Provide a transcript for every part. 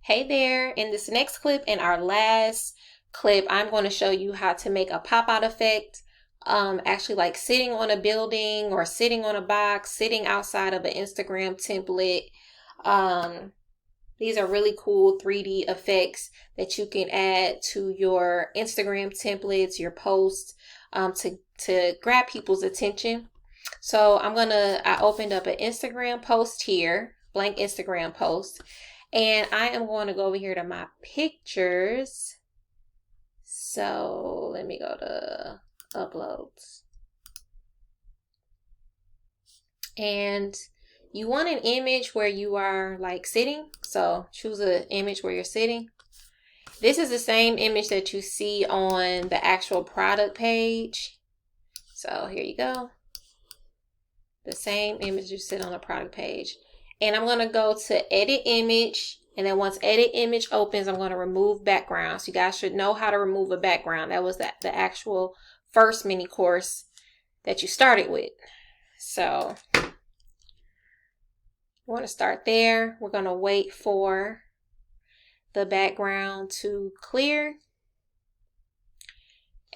Hey there, in this next clip and our last clip, I'm going to show you how to make a pop-out effect. Actually like sitting on a building or sitting on a box, sitting outside of an Instagram template. These are really cool 3D effects that you can add to your Instagram templates, your posts, to grab people's attention. So I opened up an Instagram post here, blank Instagram post. And I am going to go over here to my pictures. So let me go to uploads. And you want an image where you are like sitting. So choose an image where you're sitting. This is the same image that you see on the actual product page. So here you go. The same image you sit on the product page. And I'm going to go to edit image. And then once edit image opens, I'm going to remove background. So you guys should know how to remove a background. That was the actual first mini course that you started with. So we want to start there. We're going to wait for the background to clear.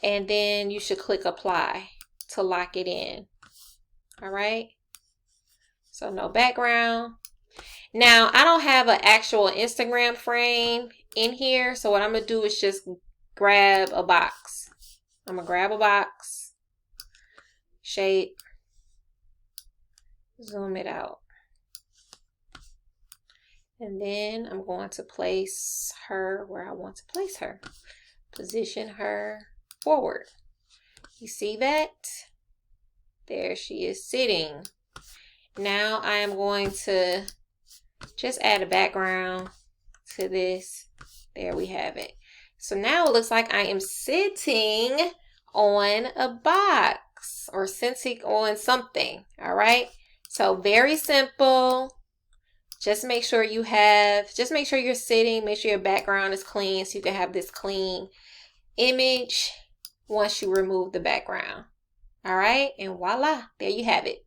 And then you should click apply to lock it in. All right. So no background. Now, I don't have an actual Instagram frame in here. So what I'm going to do is just grab a box. I'm going to grab a box, shape, zoom it out. And then I'm going to place her where I want to place her. Position her forward. You see that? There she is sitting. Now I am going to just add a background to this. There we have it. So now it looks like I am sitting on a box or sitting on something. All right. So very simple. Just make sure you're sitting. Make sure your background is clean so you can have this clean image once you remove the background. All right. And voila, there you have it.